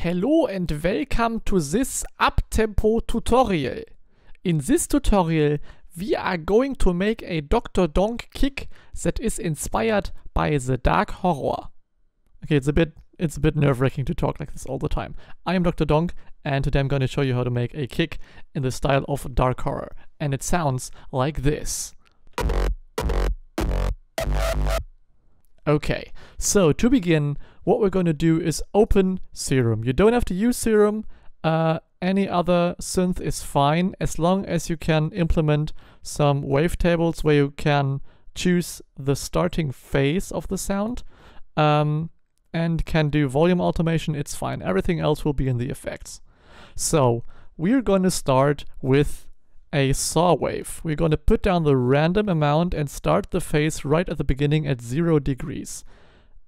Hello and welcome to this UPTEMPO tutorial. In this tutorial we are going to make a Dr. Donk kick that is inspired by the dark horror. Okay, it's a bit nerve-wracking to talk like this all the time. I am Dr. Donk and today I'm going to show you how to make a kick in the style of dark horror. And it sounds like this. Okay, so to begin, what we're going to do is open Serum. You don't have to use Serum. Any other synth is fine as long as you can implement some wavetables where you can choose the starting phase of the sound and can do volume automation. It's fine. Everything else will be in the effects. So we're going to start with a saw wave. We're going to put down the random amount and start the phase right at the beginning at 0 degrees.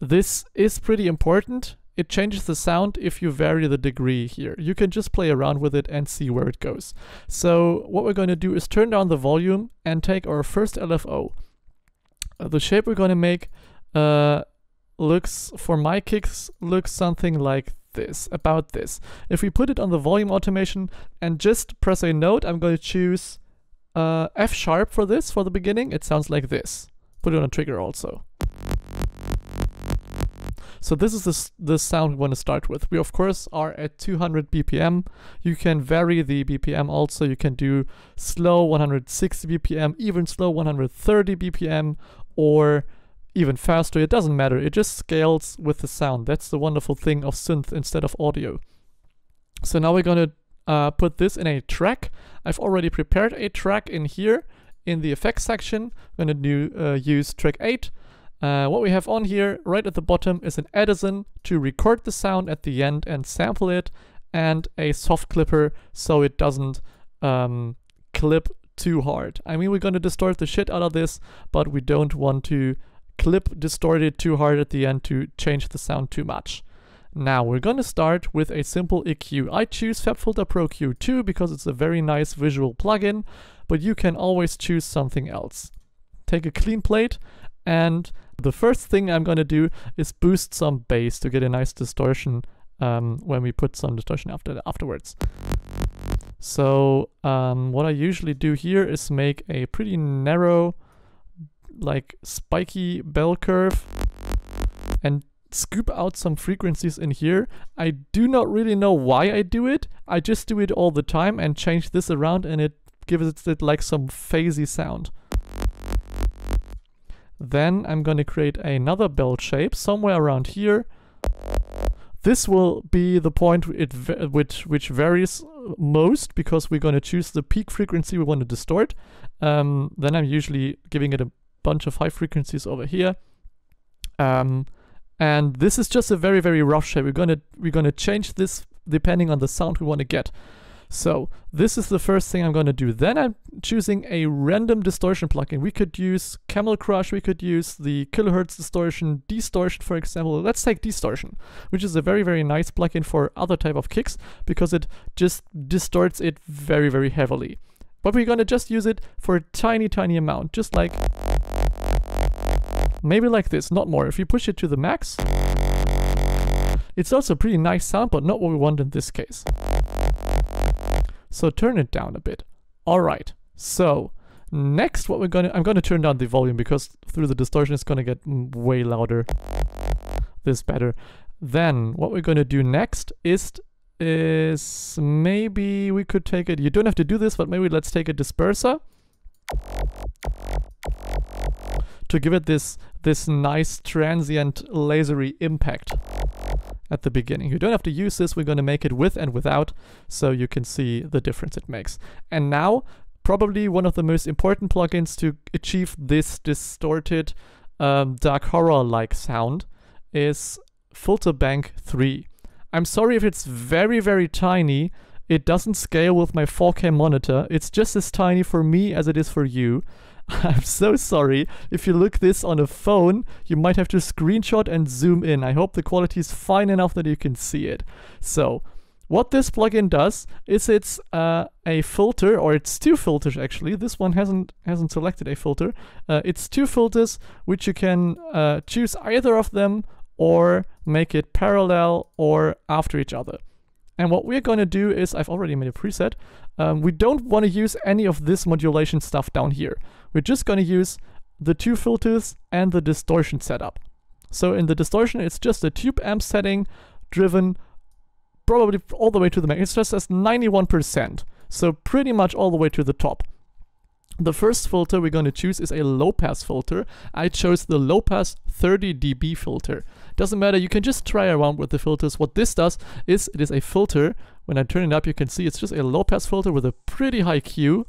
This is pretty important. It changes the sound if you vary the degree here. You can just play around with it and see where it goes. So what we're going to do is turn down the volume and take our first LFO. The shape we're going to make looks, for my kicks, looks something like this, about this. If we put it on the volume automation and just press a note, I'm going to choose F sharp for this, for the beginning. It sounds like this. Put it on a trigger also. So this is the sound we want to start with. We of course are at 200 BPM. You can vary the BPM also. You can do slow 160 BPM, even slow 130 BPM, or even faster. It doesn't matter. It just scales with the sound. That's the wonderful thing of synth instead of audio. So now we're going to put this in a track. I've already prepared a track in here in the effects section. I'm going to use track 8. What we have on here right at the bottom is an Edison to record the sound at the end and sample it, and a soft clipper so it doesn't clip too hard. I mean, we're going to distort the shit out of this, but we don't want to distort it too hard at the end to change the sound too much. Now we're going to start with a simple EQ. I choose FabFilter Pro Q2 because it's a very nice visual plugin, but you can always choose something else. Take a clean plate, and the first thing I'm going to do is boost some bass to get a nice distortion when we put some distortion afterwards. So what I usually do here is make a pretty narrow, like spiky bell curve and scoop out some frequencies in here. I do not really know why I do it. I just do it all the time and change this around, and it gives it like some phasey sound. Then I'm going to create another bell shape somewhere around here. This will be the point which varies most because we're going to choose the peak frequency we want to distort. Then I'm usually giving it a bunch of high frequencies over here. And this is just a very, very rough shape. We're gonna change this depending on the sound we want to get. So this is the first thing I'm going to do. Then I'm choosing a random distortion plugin. We could use Camel Crush, we could use the kilohertz distortion, for example. Let's take distortion, which is a very, very nice plugin for other type of kicks because it just distorts it very, very heavily. But we're going to just use it for a tiny, tiny amount, just like maybe like this, not more. If you push it to the max, it's also a pretty nice sound, but not what we want in this case. So turn it down a bit. All right. So next, I'm going to turn down the volume because through the distortion it's going to get way louder. This better. Then what we're going to do next is maybe we could take it. You don't have to do this, but maybe let's take a disperser to give it this nice transient lasery impact at the beginning. You don't have to use this. We're going to make it with and without so you can see the difference it makes. And now probably one of the most important plugins to achieve this distorted dark horror like sound is Filterbank 3. I'm sorry if it's very, very tiny. It doesn't scale with my 4K monitor. It's just as tiny for me as it is for you. I'm so sorry. If you look this on a phone, you might have to screenshot and zoom in. I hope the quality is fine enough that you can see it. So what this plugin does is it's a filter, or it's two filters actually. This one hasn't selected a filter. It's two filters which you can choose either of them or make it parallel or after each other. And what we're going to do is, I've already made a preset. We don't want to use any of this modulation stuff down here. We're just going to use the 2 filters and the distortion setup. So in the distortion, it's just a tube amp setting driven probably all the way to the max. It's just as 91%. So pretty much all the way to the top. The first filter we're going to choose is a low pass filter. I chose the low pass 30 dB filter. Doesn't matter, you can just try around with the filters. What this does is it is a filter. When I turn it up, you can see it's just a low pass filter with a pretty high Q.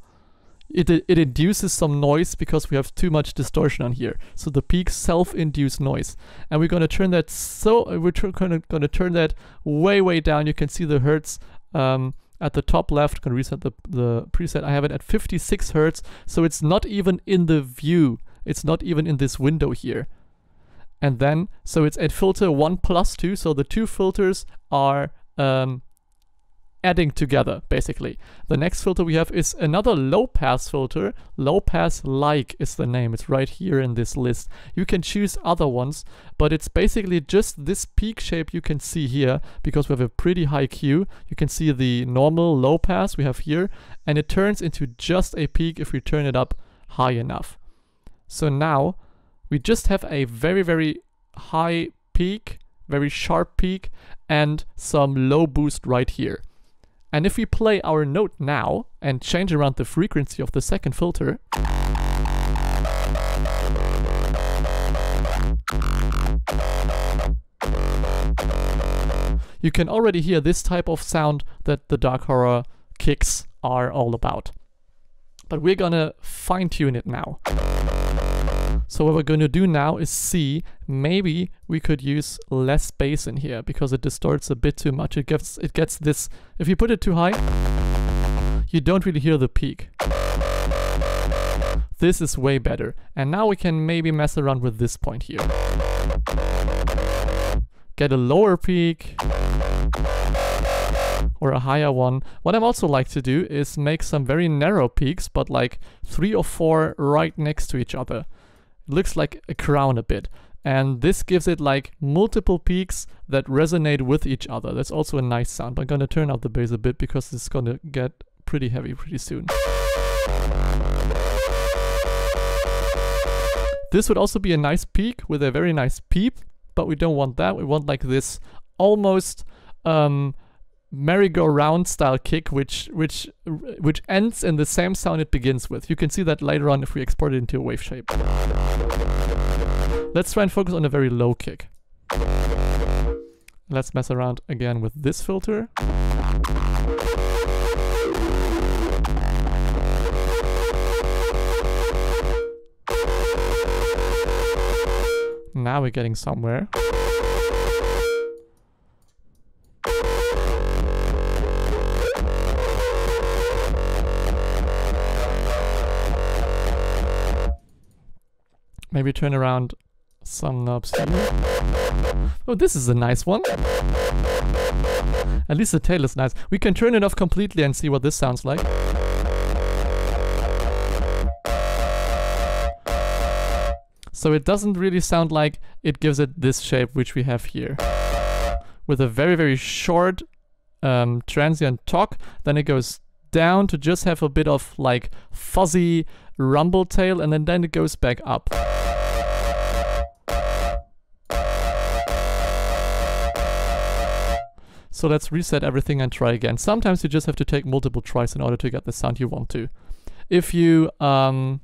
It induces some noise because we have too much distortion on here. So the peak self-induced noise. And we're going to turn that we're going to turn that way down. You can see the hertz at the top left. Going to reset the preset. I have it at 56 hertz. So it's not even in the view. It's not even in this window here. And then, so it's at filter 1 plus 2. So the 2 filters are adding together, basically. The next filter we have is another low pass filter. Low pass like is the name. It's right here in this list. You can choose other ones, but it's basically just this peak shape you can see here because we have a pretty high Q. You can see the normal low pass we have here, and it turns into just a peak if we turn it up high enough. So now we just have a very high peak, very sharp peak, and some low boost right here. And if we play our note now and change around the frequency of the second filter, you can already hear this type of sound that the dark horror kicks are all about. But we're gonna fine tune it now. So what we're going to do now is see, maybe we could use less bass in here because it distorts a bit too much. It gets this, if you put it too high, you don't really hear the peak. This is way better. And now we can maybe mess around with this point here. Get a lower peak or a higher one. What I also like to do is make some very narrow peaks, but like 3 or 4 right next to each other. It looks like a crown a bit, and this gives it like multiple peaks that resonate with each other. That's also a nice sound. I'm gonna turn up the bass a bit because it's gonna get pretty heavy pretty soon. This would also be a nice peak with a very nice peep, but we don't want that. We want like this almost merry-go-round style kick, which ends in the same sound it begins with. You can see that later on if we export it into a wave shape. Let's try and focus on a very low kick. Let's mess around again with this filter. Now we're getting somewhere. Maybe turn around some knobs here. Oh, this is a nice one. At least the tail is nice. We can turn it off completely and see what this sounds like. So it doesn't really sound like it gives it this shape which we have here. With a very short transient talk, then it goes down to just have a bit of like fuzzy rumble tail, and then it goes back up. So let's reset everything and try again. Sometimes you just have to take multiple tries in order to get the sound you want to. If you don't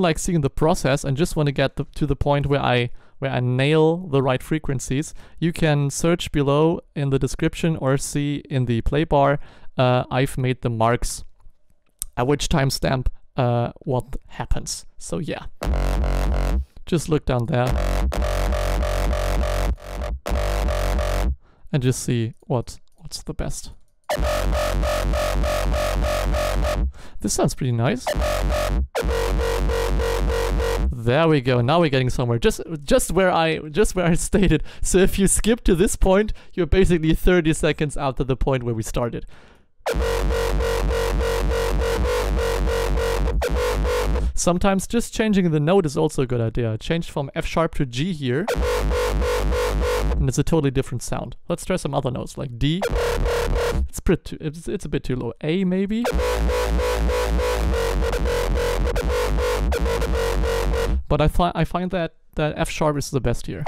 like seeing the process and just want to get to the point where I nail the right frequencies, you can search below in the description or see in the play bar. I've made the marks at which timestamp what happens. So yeah, just look down there and just see what's the best. This sounds pretty nice. There we go. Now we're getting somewhere. Just where I stated. So if you skip to this point, you're basically 30 seconds out to the point where we started. Sometimes just changing the note is also a good idea. I changed from F sharp to G here, and it's a totally different sound. Let's try some other notes like D. It's a bit too low. A maybe. But I find that F sharp is the best here.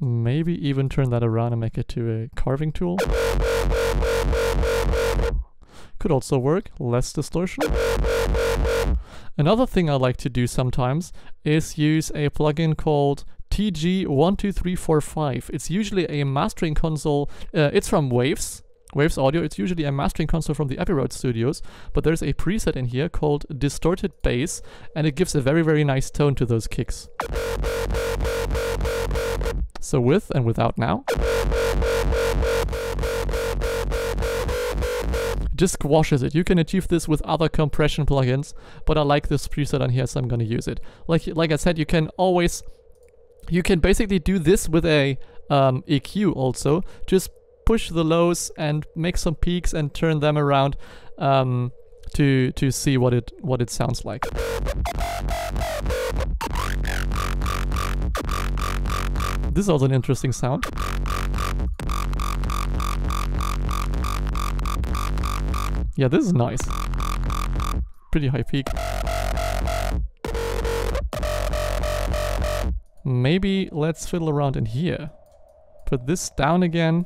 Maybe even turn that around and make it to a carving tool. Could also work, less distortion. Another thing I like to do sometimes is use a plugin called TG12345. It's usually a mastering console. It's from Waves Audio. It's usually a mastering console from the Abbey Road Studios, but there's a preset in here called Distorted Bass, and it gives a very, very nice tone to those kicks. So with and without now. Just squashes it. You can achieve this with other compression plugins, but I like this preset on here, so I'm gonna use it. Like I said, you can basically do this with a EQ also. Just push the lows and make some peaks and turn them around to see what it sounds like. This is also an interesting sound. Yeah, this is nice. Pretty high peak. Maybe let's fiddle around in here. Put this down again.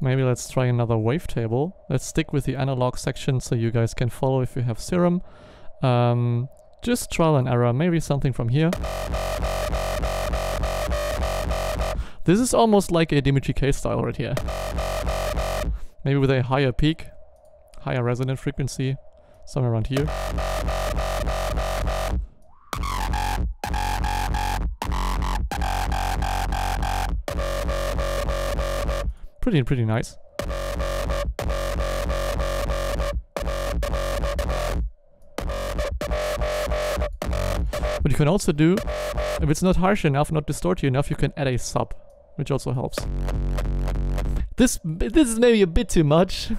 Maybe let's try another wavetable. Let's stick with the analog section so you guys can follow if you have Serum. Just trial and error. Maybe something from here. This is almost like a Dimitri K style right here. Maybe with a higher peak, higher resonant frequency, somewhere around here. Pretty nice. What you can also do, if it's not harsh enough, not distorted enough, you can add a sub, which also helps. This is maybe a bit too much.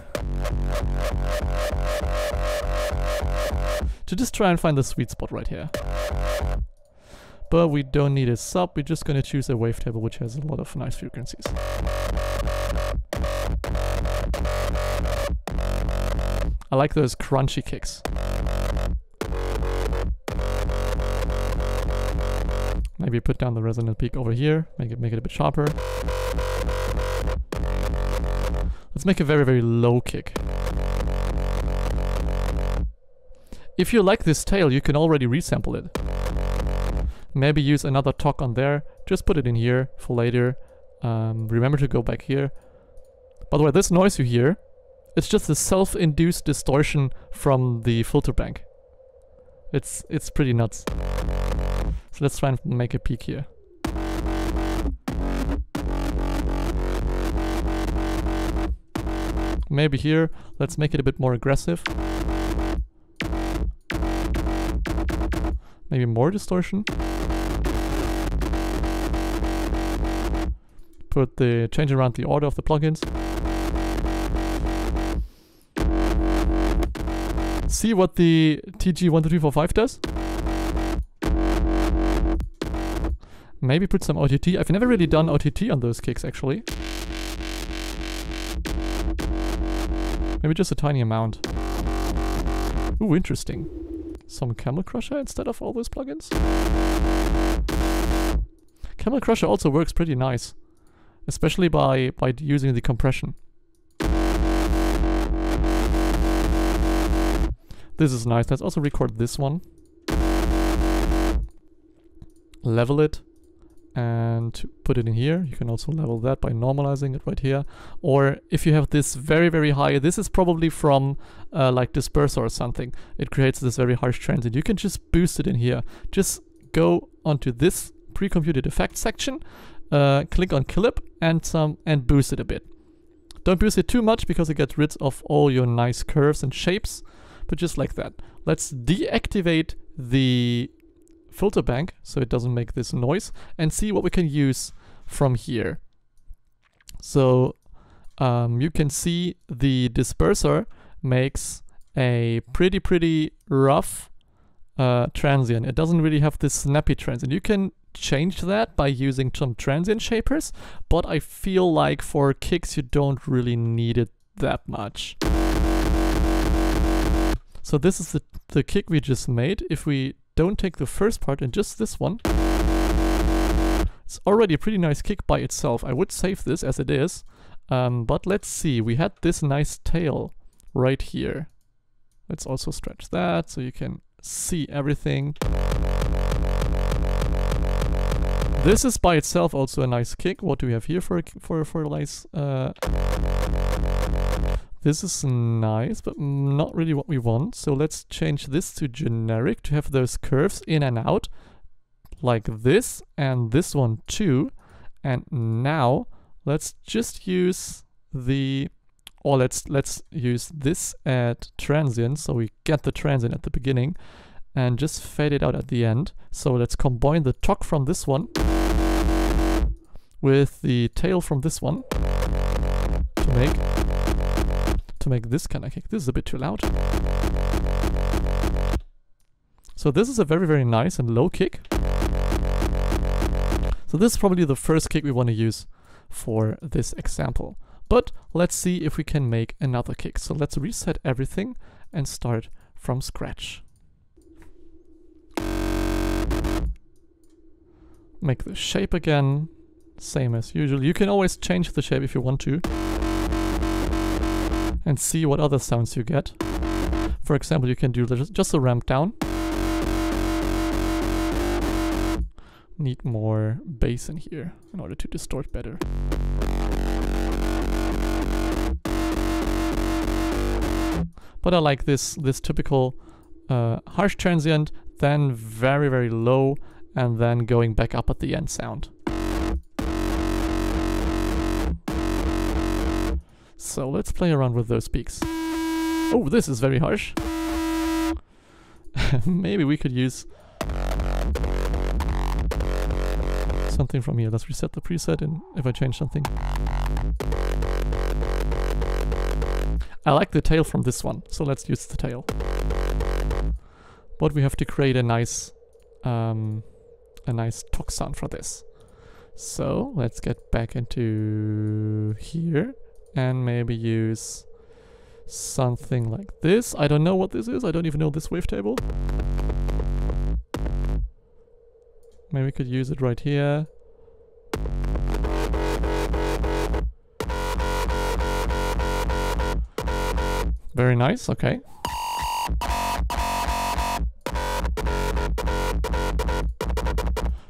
To just try and find the sweet spot right here. But we don't need a sub, we're just gonna choose a wavetable which has a lot of nice frequencies. I like those crunchy kicks. Maybe put down the resonant peak over here, make it a bit sharper. Let's make a very, very low kick. If you like this tail, you can already resample it. Maybe use another talk on there, just put it in here for later. Remember to go back here. By the way, this noise you hear, it's just a self-induced distortion from the Filterbank. It's pretty nuts. So let's try and make a peak here. Maybe here, let's make it a bit more aggressive. Maybe more distortion. Change around the order of the plugins. See what the TG12345 does. Maybe put some OTT. I've never really done OTT on those kicks actually. Maybe just a tiny amount. Ooh, interesting. Some Camel Crusher instead of all those plugins. Camel Crusher also works pretty nice, especially by using the compression. This is nice. Let's also record this one. Level it and put it in here. You can also level that by normalizing it right here. Or if you have this very, very high, this is probably from like Disperser or something. It creates this very harsh transient. You can just boost it in here. Just go onto this pre-computed effects section, click on Clip and boost it a bit. Don't boost it too much because it gets rid of all your nice curves and shapes. but just like that. Let's deactivate the filter bank so it doesn't make this noise and see what we can use from here. So you can see the disperser makes a pretty rough transient. It doesn't really have this snappy transient. You can change that by using some transient shapers, but I feel like for kicks you don't really need it that much. So this is the kick we just made. If we don't take the first part and just this one, it's already a pretty nice kick by itself. I would save this as it is, but let's see. We had this nice tail right here. Let's also stretch that so you can see everything. This is by itself also a nice kick. What do we have here for a nice? This is nice, but not really what we want. So let's change this to generic to have those curves in and out like this, and this one too. And now let's just use the, or let's use this at transient, so we get the transient at the beginning and just fade it out at the end. So let's combine the talk from this one with the tail from this one to make this kind of kick. This is a bit too loud. So this is a very nice and low kick. So this is probably the first kick we want to use for this example. But let's see if we can make another kick. So let's reset everything and start from scratch. Make the shape again, same as usual. You can always change the shape if you want to and see what other sounds you get. For example, you can do just a ramp down. Need more bass in here in order to distort better. But I like this typical harsh transient, then very low, and then going back up at the end sound. So let's play around with those peaks. Oh, this is very harsh. Maybe we could use something from here. Let's reset the preset, and if I change something. I like the tail from this one, so let's use the tail. But we have to create a nice talk sound for this. So let's get back into here and maybe use something like this. I don't know what this is. I don't even know this wavetable. Maybe we could use it right here. Very nice, okay.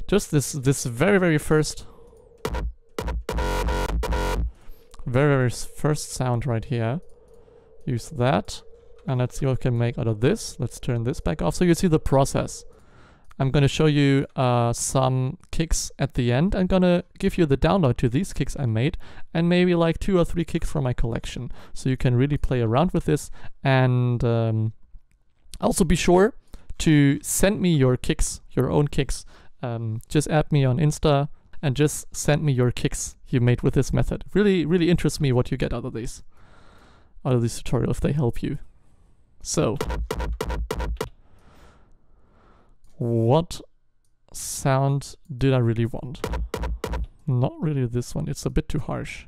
Just this very first sound right here. Use that, and let's see what we can make out of this. Let's turn this back off so you see the process. I'm gonna show you some kicks at the end. I'm gonna give you the download to these kicks I made, and maybe like 2 or 3 kicks from my collection, so you can really play around with this. And also be sure to send me your kicks, your own kicks. Just add me on Insta and just send me your kicks you made with this method. Really interests me what you get out of this tutorial, if they help you. So, what sound did I really want? Not really this one, it's a bit too harsh.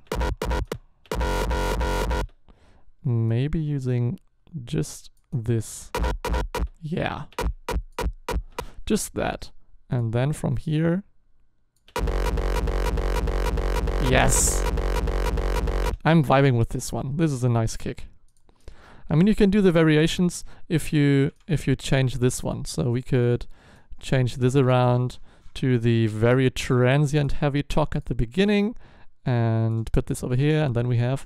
Maybe using just this. Yeah, just that. And then from here, yes! I'm vibing with this one. This is a nice kick. I mean, you can do the variations if you change this one. So we could change this around to the very transient heavy talk at the beginning and put this over here, and then we have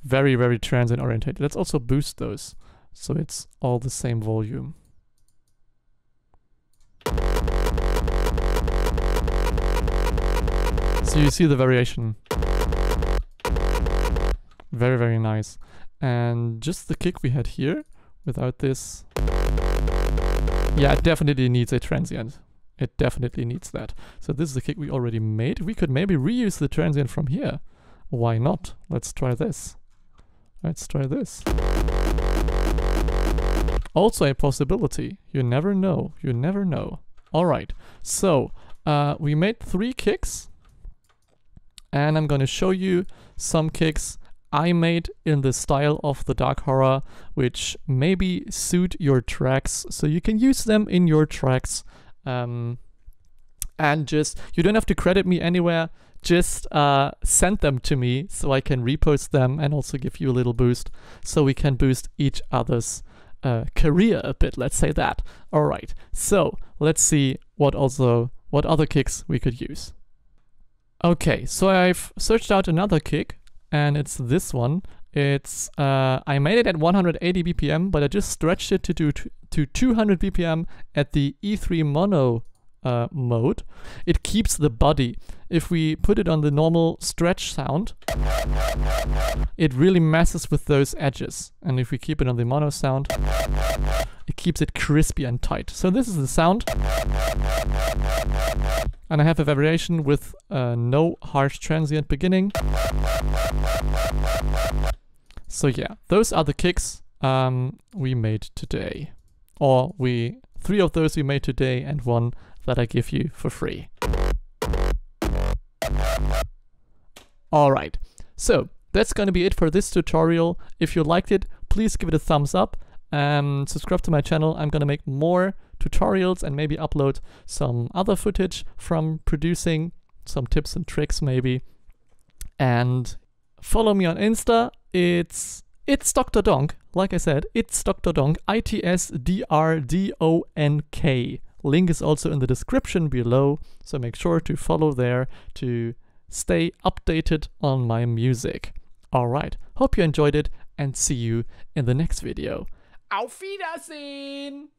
very transient oriented. Let's also boost those so it's all the same volume. So you see the variation. Very nice. And just the kick we had here, without this. Yeah, it definitely needs a transient. It definitely needs that. So this is the kick we already made. We could maybe reuse the transient from here. Why not? Let's try this. Let's try this. Also a possibility. You never know. You never know. Alright, so we made 3 kicks. And I'm gonna show you some kicks I made in the style of the dark horror, which maybe suit your tracks, so you can use them in your tracks. And just, you don't have to credit me anywhere, just send them to me so I can repost them and also give you a little boost, so we can boost each other's career a bit, let's say that. Alright, so let's see what other kicks we could use. Okay, so I've searched out another kick, and it's this one. It's I made it at 180 BPM, but I just stretched it to 200 BPM at the E3 mono mode. It keeps the body. If we put it on the normal stretch sound, it really messes with those edges. And if we keep it on the mono sound, it keeps it crispy and tight. So this is the sound. And I have a variation with no harsh transient beginning. So yeah, those are the kicks we made today. Or 3 of those we made today and 1 that I give you for free. Alright, so that's gonna be it for this tutorial. If you liked it, please give it a thumbs up and subscribe to my channel. I'm gonna make more tutorials and maybe upload some other footage from producing, some tips and tricks maybe. And follow me on Insta. It's Dr. Donk. Like I said, it's Dr. Donk, ITSDRDONK. Link is also in the description below, so make sure to follow there to stay updated on my music. Alright, hope you enjoyed it and see you in the next video. Auf Wiedersehen!